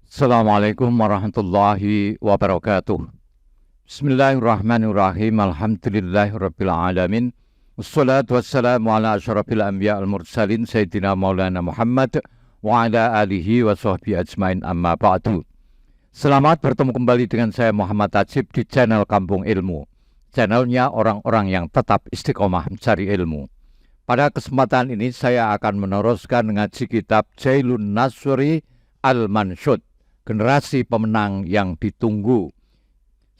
Assalamualaikum warahmatullahi wabarakatuh. Bismillahirrahmanirrahim. Alhamdulillahirabbil alamin. Wassalatu wassalamu ala asyrafil anbiya al mursalin sayyidina Maulana Muhammad wa ala alihi wa sahbihi ajmain, amma ba'du. Selamat bertemu kembali dengan saya Muhammad Tajib di channel Kampung Ilmu. Channelnya orang-orang yang tetap istiqomah mencari ilmu. Pada kesempatan ini saya akan meneruskan ngaji kitab Jailun Nasri Al-Mansyud, generasi pemenang yang ditunggu.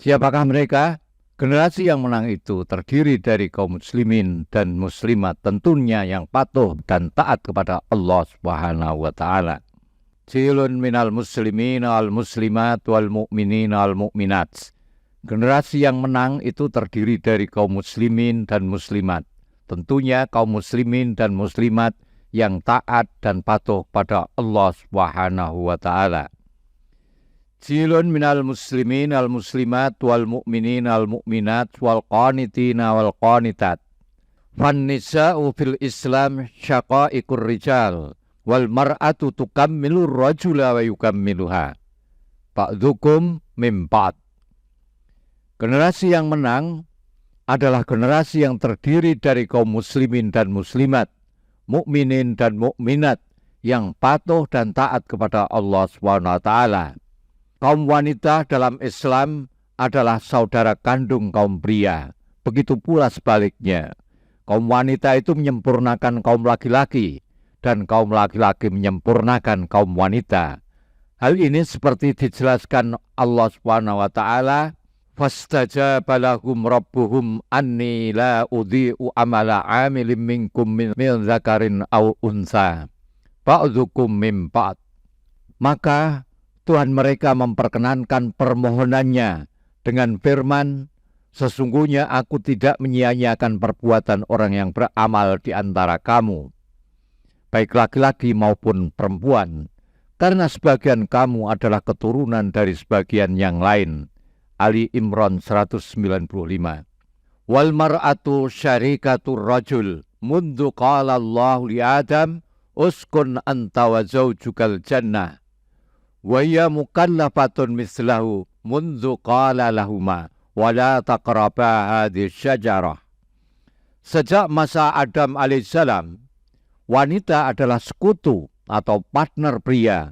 Siapakah mereka? Generasi yang menang itu terdiri dari kaum muslimin dan muslimat, tentunya yang patuh dan taat kepada Allah Subhanahu wa taala. Jilun minal muslimin al muslimat wal mu'minin al mu'minat. Generasi yang menang itu terdiri dari kaum muslimin dan muslimat, tentunya kaum muslimin dan muslimat yang taat dan patuh pada Allah Subhanahu wa taala. Jilun minal muslimin al muslimat wal mu'minin al mu'minat wal qanitina wal qanitat. Fan nisa'u fil Islam syaqaiqur rijal wal mar'atu tukammilu rajula wa yukammiluha. Ba'dukum min ba'd. Generasi yang menang adalah generasi yang terdiri dari kaum muslimin dan muslimat, mukminin dan mukminat yang patuh dan taat kepada Allah Subhanahu wa taala. Kaum wanita dalam Islam adalah saudara kandung kaum pria. Begitu pula sebaliknya. Kaum wanita itu menyempurnakan kaum laki-laki dan kaum laki-laki menyempurnakan kaum wanita. Hal ini seperti dijelaskan Allah Subhanahu wa taala, fastajaba lahum rabbuhum anni la udhi'u amala 'amilin minkum min dzakarin aw unsa ba'dzukum min ba'd. Maka Tuhan mereka memperkenankan permohonannya dengan firman, sesungguhnya aku tidak menyia-nyiakan perbuatan orang yang beramal di antara kamu, baik laki-laki maupun perempuan, karena sebagian kamu adalah keturunan dari sebagian yang lain. Ali Imran 195. Wal mar'atu syarikatur rajul mundu qala Allah li Adam uskun anta wa zawjukal jannah wa hiya mukallafatun mislahu mundu qala lahuma wa la taqraba hadhihi syajarah. Sejak masa Adam alaihissalam, wanita adalah sekutu atau partner pria,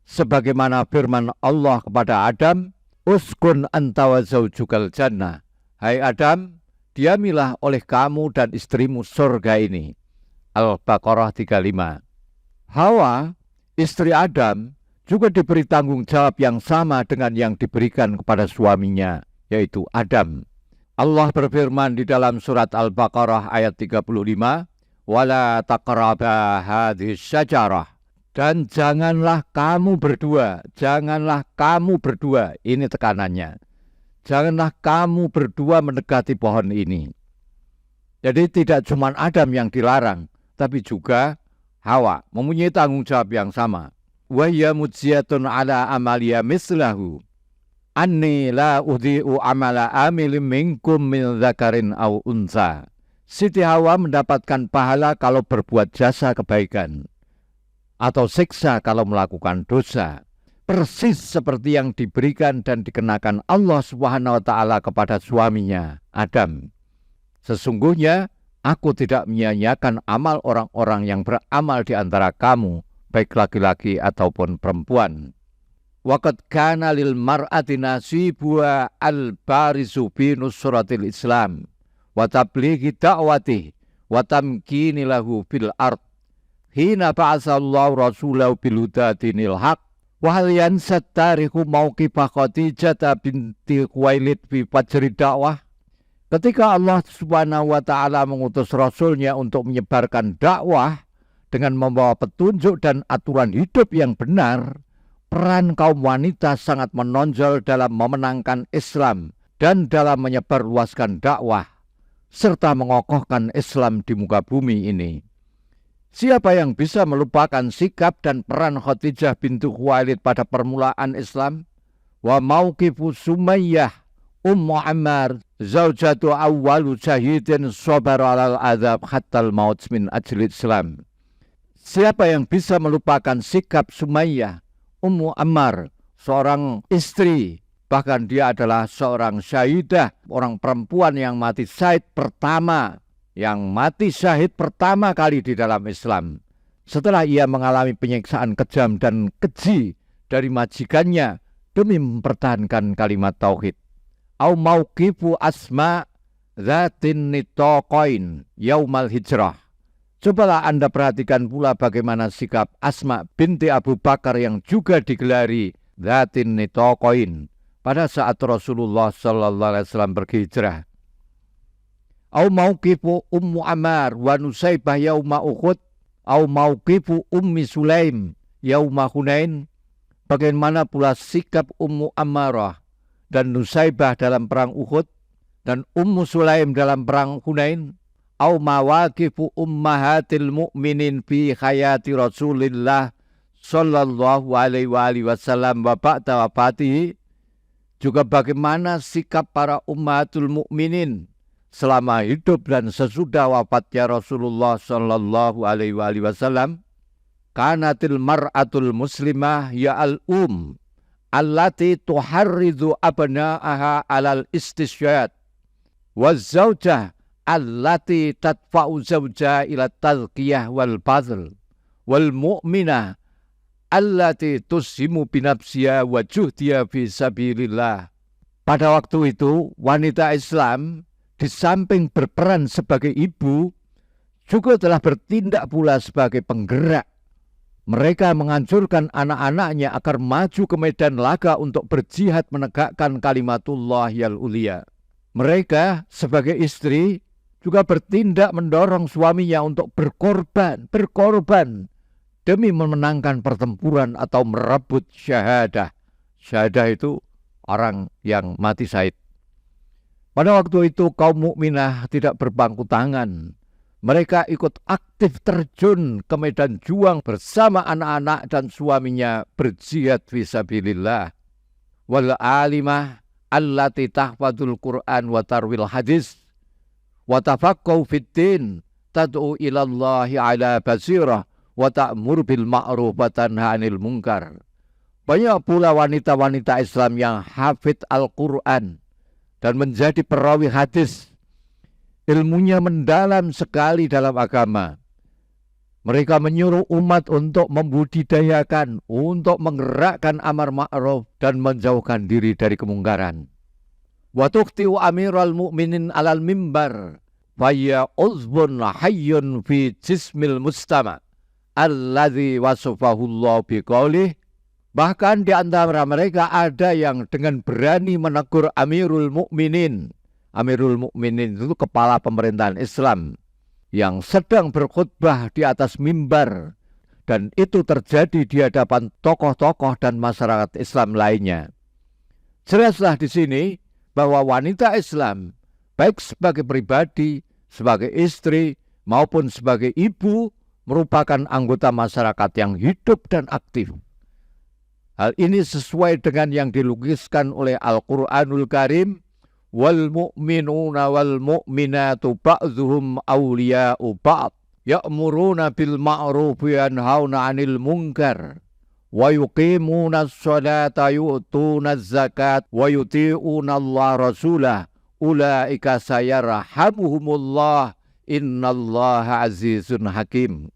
sebagaimana firman Allah kepada Adam, uskun anta wa zawjukal jannah. Hai Adam, diamilah oleh kamu dan istrimu surga ini. Al-Baqarah 35. Hawa, istri Adam, juga diberi tanggung jawab yang sama dengan yang diberikan kepada suaminya, yaitu Adam. Allah berfirman di dalam surat Al-Baqarah ayat 35, wala taqraba hadhihi syajarah. Dan janganlah kamu berdua, ini tekanannya. Janganlah kamu berdua mendekati pohon ini. Jadi tidak cuma Adam yang dilarang, tapi juga Hawa mempunyai tanggung jawab yang sama. Wa hiya mujziyatun ala amaliya mislahu. Anni la udhi'u amala amilin minkum min dzakarin aw unsa. Siti Hawa mendapatkan pahala kalau berbuat jasa kebaikan, atau siksa kalau melakukan dosa, persis seperti yang diberikan dan dikenakan Allah Subhanahu wa taala kepada suaminya Adam. Sesungguhnya aku tidak menyia-nyiakan amal orang-orang yang beramal di antara kamu, baik laki-laki ataupun perempuan. Waqad kana lil mar'ati nasibu al-barizu bi nusratil Islam wa tablighi da'watihi wa tamkini lahu fil ard. Hina ba'asallahu rasulahu bil huda dinil haq wa hal yansat tarihu mauqifah Khadijah binti Khuwailid fi fajri dakwah. Ketika Allah Subhanahu wa taala mengutus rasulnya untuk menyebarkan dakwah dengan membawa petunjuk dan aturan hidup yang benar, peran kaum wanita sangat menonjol dalam memenangkan Islam dan dalam menyebarluaskan dakwah serta mengokohkan Islam di muka bumi ini. Siapa yang bisa melupakan sikap dan peran Khadijah binti Khuwailid pada permulaan Islam? Wa mauqifu Sumayyah Ummu Ammar zaujatu awwalu syahidin sabar alal azab hattal maut min ajli Islam. Siapa yang bisa melupakan sikap Sumayyah Ummu Ammar, seorang istri, bahkan dia adalah seorang syahidah, orang perempuan yang mati syahid pertama, yang mati syahid pertama kali di dalam Islam. Setelah ia mengalami penyiksaan kejam dan keji dari majikannya demi mempertahankan kalimat tauhid. Au mauqifu Asma zatin nitaqain yaumal hijrah. Cobalah Anda perhatikan pula bagaimana sikap Asma binti Abu Bakar yang juga digelari zatin nitaqain pada saat Rasulullah sallallahu alaihi wasallam berhijrah. Au mauqifu Ummu Ammar wa Nusaybah yauma Uhud, au mauqifu Ummi Sulaim yauma Hunain. Bagaimana pula sikap Ummu Ammarah dan Nusaybah dalam perang Uhud dan Ummu Sulaim dalam perang Hunain. Au mawaqifu ummahatil mu'minin fi hayati Rasulillah sallallahu alaihi wasallam wa ba'da wafatihi. Juga bagaimana sikap para ummahatul mu'minin selama hidup dan sesudah wafatnya Rasulullah sallallahu alaihi wasallam. Kanatil mar'atul muslimah ya allati tuharridu abna'aha alal istisyad wa zawjah allati tadfa'u zawja ila tazkiyah wal bazl wal mu'minah allati tushimu binafsiha wa juhdiya fi sabilillah. Pada waktu itu wanita Islam di samping berperan sebagai ibu juga telah bertindak pula sebagai penggerak. Mereka menganjurkan anak-anaknya agar maju ke medan laga untuk berjihad menegakkan kalimatullah yal ulia. Mereka sebagai istri juga bertindak mendorong suaminya untuk berkorban demi memenangkan pertempuran atau merebut syahadah. Syahadah itu orang yang mati syahid. Pada waktu itu kaum mukminah tidak berpangku tangan. Mereka ikut aktif terjun ke medan juang bersama anak-anak dan suaminya berjihad fisabilillah. Wal alimah allati tahfadzul Qur'an wa tarwil hadis wa tafaqqahu fiddin tad'u ila Allahi ala basirah wa ta'mur bil ma'ruf wa tanha 'anil munkar. Banyak pula wanita-wanita Islam yang hafidz Al-Qur'an dan menjadi perawi hadis. Ilmunya mendalam sekali dalam agama. Mereka menyuruh umat untuk membudidayakan, untuk menggerakkan amar ma'ruf dan menjauhkan diri dari kemungkaran. Wa tuqtiu amiral mu'minin alal mimbar faya uzbun hayyun fi jismil mustama alladzi wasafahullahu biqaulih. Bahkan di antara mereka ada yang dengan berani menegur Amirul Mukminin. Amirul Mukminin itu kepala pemerintahan Islam yang sedang berkhutbah di atas mimbar, dan itu terjadi di hadapan tokoh-tokoh dan masyarakat Islam lainnya. Jelaslah di sini bahwa wanita Islam, baik sebagai pribadi, sebagai istri, maupun sebagai ibu, merupakan anggota masyarakat yang hidup dan aktif. Hal ini sesuai dengan yang dilukiskan oleh Al-Quranul Karim. Wal mu'minuna wal mu'minatu ba'dhuhum awliya'u ba'd ya'muruna bil ma'ruf wa yanhauna 'anil munkar wa yuqimuna as-salata yu'tuna az-zakat wa yuti'una Allah rasulah ulaika sayarhamuhumullah innallaha azizun hakim.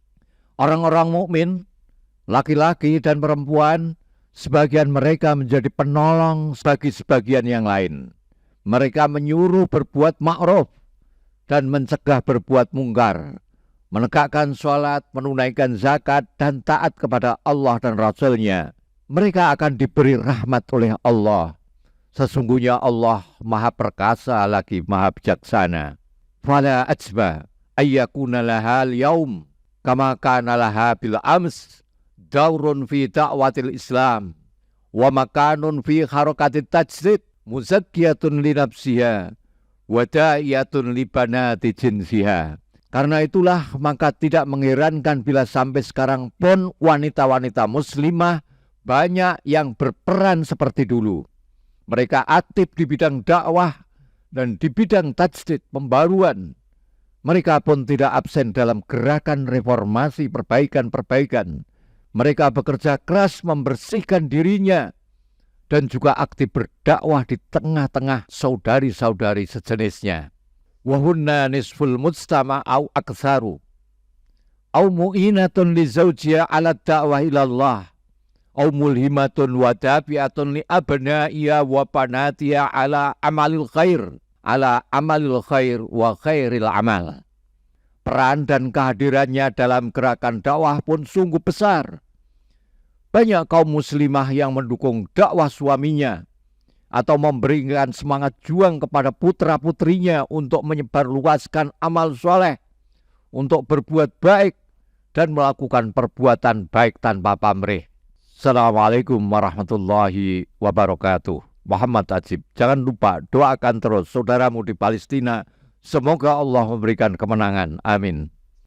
Orang-orang mukmin, laki-laki dan perempuan, sebagian mereka menjadi penolong bagi sebagian yang lain. Mereka menyuruh berbuat ma'ruf dan mencegah berbuat mungkar, menegakkan sholat, menunaikan zakat, dan taat kepada Allah dan Rasul-Nya. Mereka akan diberi rahmat oleh Allah. Sesungguhnya Allah maha perkasa lagi maha bijaksana. Fala ajba ayyakuna lahal yaum kama kana laha bil ams daurun fi da'watil Islam wa makanun fi harakatit tajdid muzakkiyatun li nafsiha wa da'iyatun li banati jinsiha. Karena itulah maka tidak mengherankan bila sampai sekarang pun wanita-wanita muslimah banyak yang berperan seperti dulu. Mereka aktif di bidang dakwah dan di bidang tajdid, pembaruan. Mereka pun tidak absen dalam gerakan reformasi perbaikan-perbaikan. Mereka bekerja keras membersihkan dirinya dan juga aktif berdakwah di tengah-tengah saudari-saudari sejenisnya. Wahunna nisful mujtama au aktsaru au mu'inatun li zawjiha ala da'wah ilallah au mulhimatun wa dafi'atun li abna'iya wa panatiya ala amalil khair wa khairil amal. Peran dan kehadirannya dalam gerakan dakwah pun sungguh besar. Banyak kaum muslimah yang mendukung dakwah suaminya atau memberikan semangat juang kepada putra-putrinya untuk menyebarluaskan amal soleh, untuk berbuat baik dan melakukan perbuatan baik tanpa pamrih. Assalamualaikum warahmatullahi wabarakatuh. Muhammad Ajib. Jangan lupa doakan terus saudaramu di Palestina. Semoga Allah memberikan kemenangan. Amin.